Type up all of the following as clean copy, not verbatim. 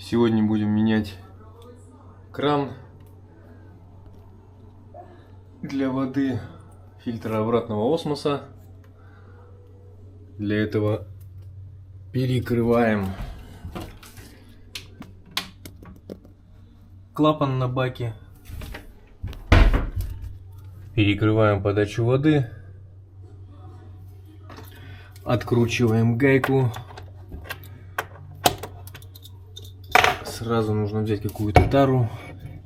Сегодня будем менять кран для воды фильтра обратного осмоса. Для этого перекрываем клапан на баке, перекрываем подачу воды, откручиваем гайку. Сразу нужно взять какую-то тару,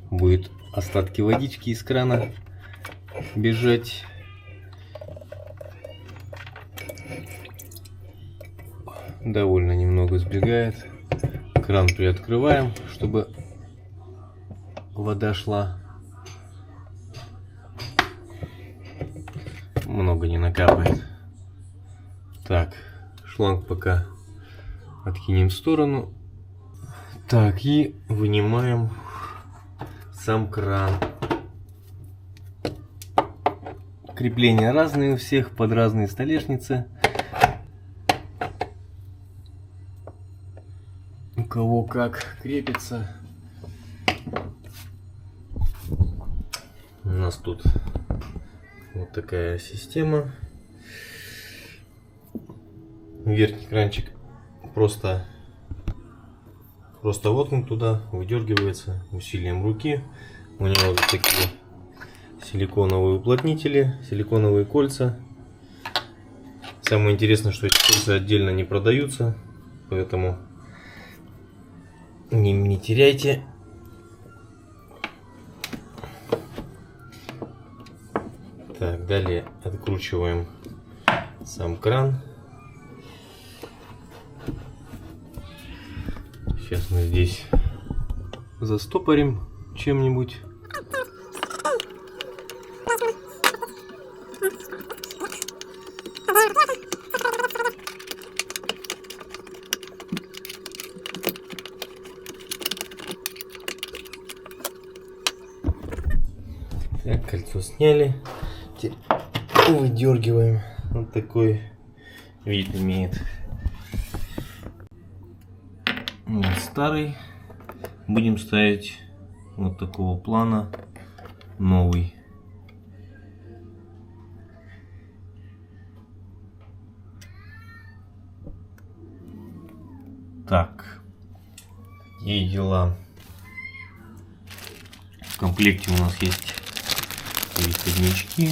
будет остатки водички из крана бежать. Довольно немного сбегает. Кран приоткрываем, чтобы вода шла. Много не накапает. Так, шланг пока откинем в сторону. Так, и вынимаем сам кран. Крепления разные у всех, под разные столешницы. У кого как крепится. У нас тут вот такая система. Верхний кранчик просто воткнут туда, выдергивается усилием руки. У него вот такие силиконовые уплотнители, силиконовые кольца. Самое интересное, что эти кольца отдельно не продаются, поэтому не теряйте. Так, далее откручиваем сам кран. Сейчас мы здесь застопорим чем-нибудь. Так, кольцо сняли. Теперь выдергиваем. Вот такой вид имеет. Старый. Будем ставить вот такого плана новый. Так, и дела. В комплекте у нас есть переходнички.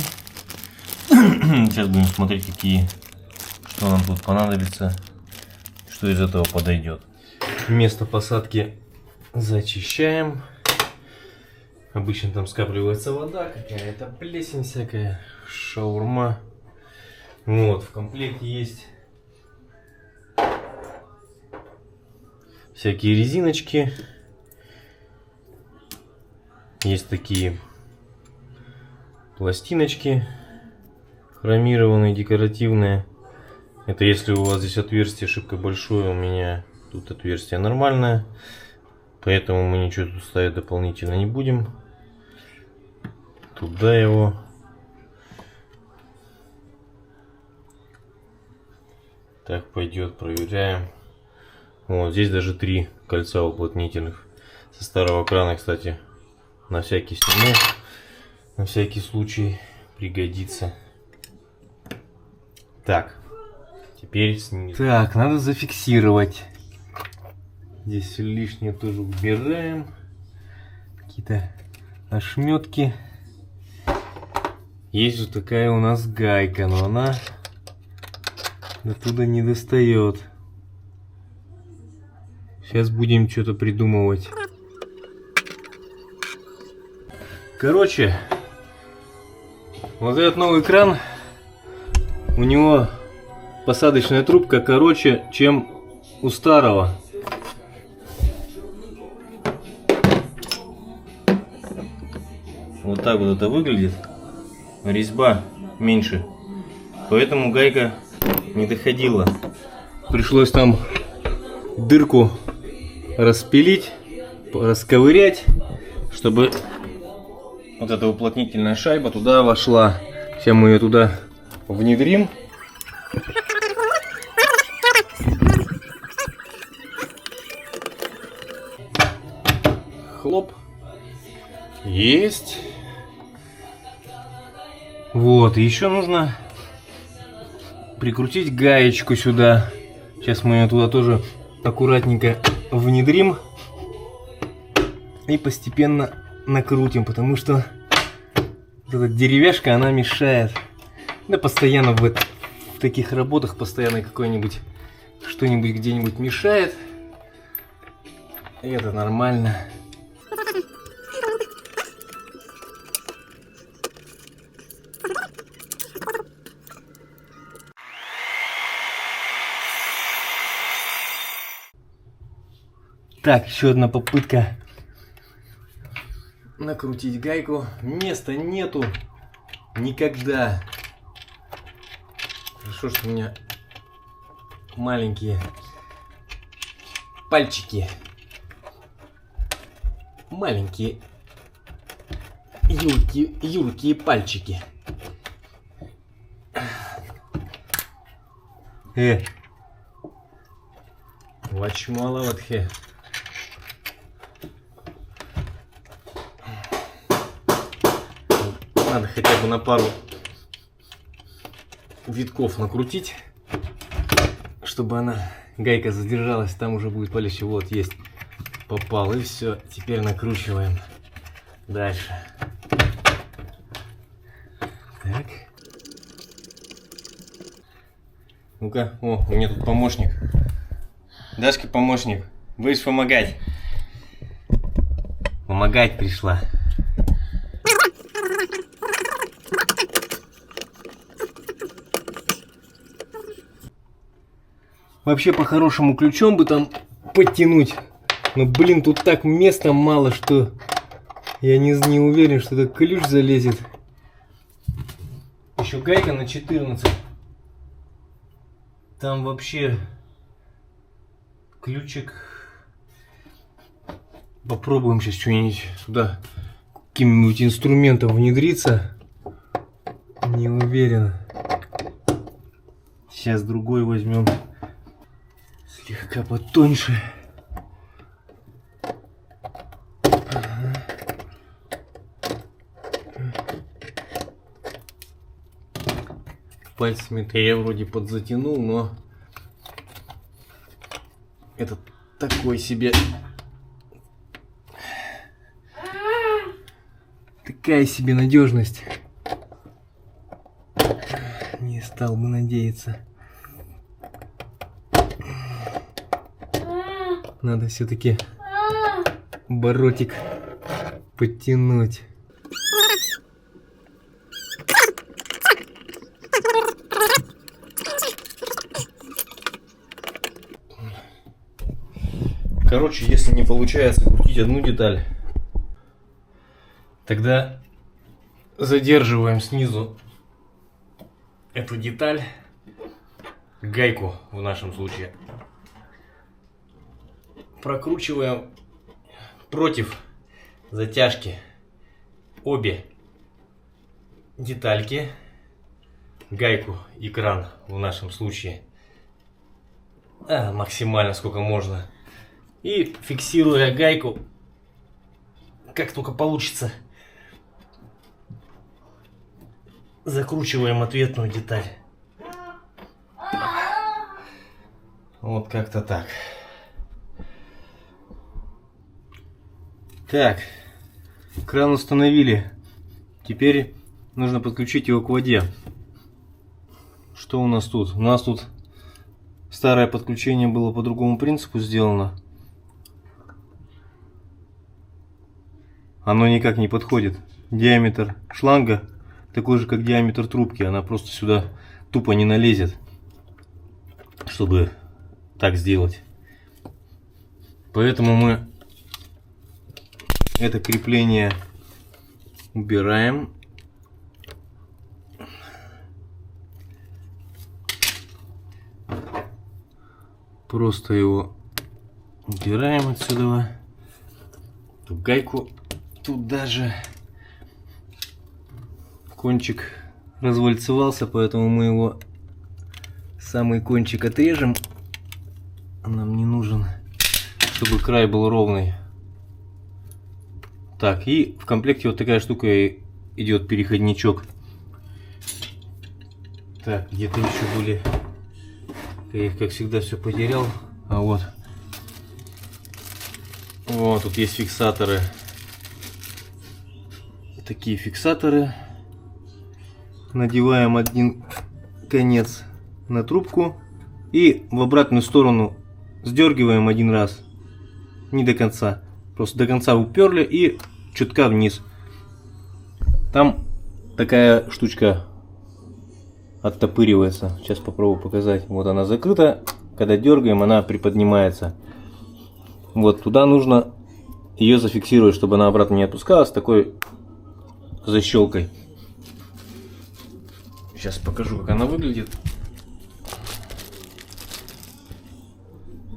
Сейчас будем смотреть, что нам тут понадобится, что из этого подойдет. Место посадки зачищаем. Обычно там скапливается вода, какая-то плесень всякая, шаурма. Вот, в комплекте есть всякие резиночки. Есть такие пластиночки хромированные, декоративные. Это если у вас здесь отверстие шибко большое, у меня тут отверстие нормальное, поэтому мы ничего тут ставить дополнительно не будем. Туда его. Так пойдет, проверяем. Вот здесь даже 3 кольца уплотнительных. Со старого крана, кстати, на всякий сниму, на всякий случай пригодится. Так, теперь снизу. Так, надо зафиксировать. Здесь все лишнее тоже убираем. Какие-то ошметки. Есть вот такая у нас гайка, но она оттуда не достает. Сейчас будем что-то придумывать. Короче, вот этот новый кран, у него посадочная трубка короче, чем у старого. Вот так вот это выглядит. Резьба меньше. Поэтому гайка не доходила. Пришлось там дырку распилить, расковырять, чтобы вот эта уплотнительная шайба туда вошла. Сейчас мы ее туда внедрим. Хлоп. Есть. Вот, еще нужно прикрутить гаечку сюда. Сейчас мы ее туда тоже аккуратненько внедрим и постепенно накрутим, потому что вот эта деревяшка, она мешает. Да постоянно в таких работах постоянно какой-нибудь что-нибудь где-нибудь мешает. И это нормально. Так, еще одна попытка накрутить гайку. Места нету никогда. Хорошо, что у меня маленькие пальчики. Маленькие юркие пальчики. Вачмала ватхе. Надо хотя бы на пару витков накрутить, чтобы гайка задержалась, там уже будет полегче. Вот, есть, попал, и все. Теперь накручиваем дальше. Так. Ну-ка, о, у меня тут помощник. Дашка, помощник, будешь помогать? Помогать пришла. Вообще, по-хорошему, ключом бы там подтянуть. Но, блин, тут так места мало, что я не уверен, что этот ключ залезет. Еще гайка на 14. Там вообще ключик. Попробуем сейчас что-нибудь сюда каким-нибудь инструментом внедриться. Не уверен. Сейчас другой возьмем. Слегка потоньше. Ага. Пальцами-то я вроде подзатянул, но это такой себе. Такая себе надежность. Не стал бы надеяться. Надо все-таки боротик подтянуть. Короче, если не получается крутить одну деталь, тогда задерживаем снизу эту деталь, гайку в нашем случае. Прокручиваем против затяжки обе детальки, гайку и кран в нашем случае, максимально сколько можно, и фиксируя гайку, как только получится, закручиваем ответную деталь. Вот как-то так. Так, кран установили. Теперь нужно подключить его к воде. Что у нас тут? У нас тут старое подключение было по другому принципу сделано. Оно никак не подходит. Диаметр шланга такой же, как диаметр трубки. Она просто сюда тупо не налезет, чтобы так сделать. Поэтому мы это крепление убираем. Просто его убираем отсюда. Эту гайку туда же. Кончик развальцевался, поэтому мы его самый кончик отрежем. Нам не нужен, чтобы край был ровный. Так, и в комплекте вот такая штука идет, переходничок. Так, где-то еще были. Я их, как всегда, все потерял. А вот. Вот, тут есть фиксаторы. Такие фиксаторы. Надеваем один конец на трубку и в обратную сторону сдергиваем один раз. Не до конца. Просто до конца уперли и чутка вниз. Там такая штучка оттопыривается. Сейчас попробую показать. Вот она закрыта. Когда дергаем, она приподнимается. Вот туда нужно ее зафиксировать, чтобы она обратно не отпускалась, такой защелкой. Сейчас покажу, как она выглядит.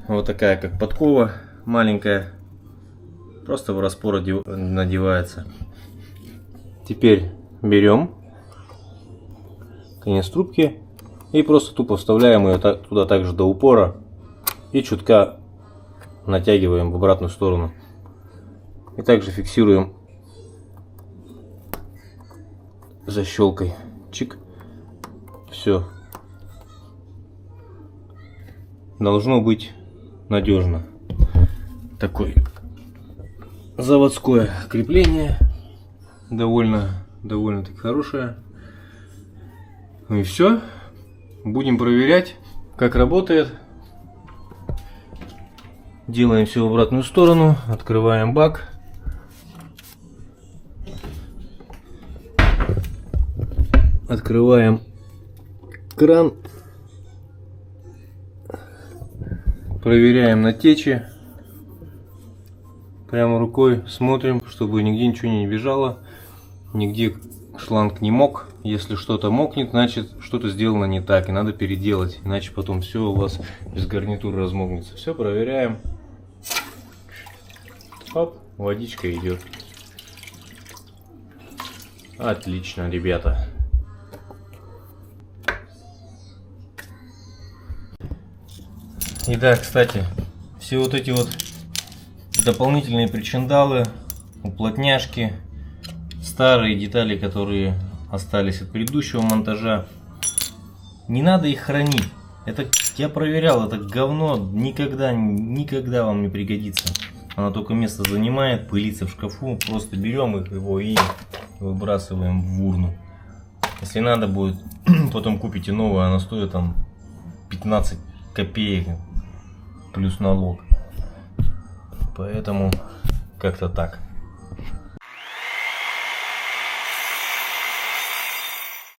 Вот такая, как подкова, маленькая. Просто в распор надевается. Теперь берем конец трубки и просто тупо вставляем ее туда также до упора и чутка натягиваем в обратную сторону. И также фиксируем защелкой. Чик. Все. Должно быть надежно. Такое заводское крепление. Довольно-таки хорошее. Ну и все. Будем проверять, как работает. Делаем все в обратную сторону. Открываем бак. Открываем кран. Проверяем на течи. Прямо рукой смотрим, чтобы нигде ничего не бежало. Нигде шланг не мок. Если что-то мокнет, значит что-то сделано не так. И надо переделать. Иначе потом все у вас без гарнитуры размокнется. Все проверяем. Оп, водичка идет. Отлично, ребята. И да, кстати, все вот эти вот дополнительные причиндалы, уплотняшки, старые детали, которые остались от предыдущего монтажа, не надо их хранить. Это я проверял, это говно никогда вам не пригодится. Оно только место занимает, пылится в шкафу. Просто берем его и выбрасываем в урну. Если надо будет, потом купите новое, оно стоит там 15 копеек плюс налог. Поэтому как-то так.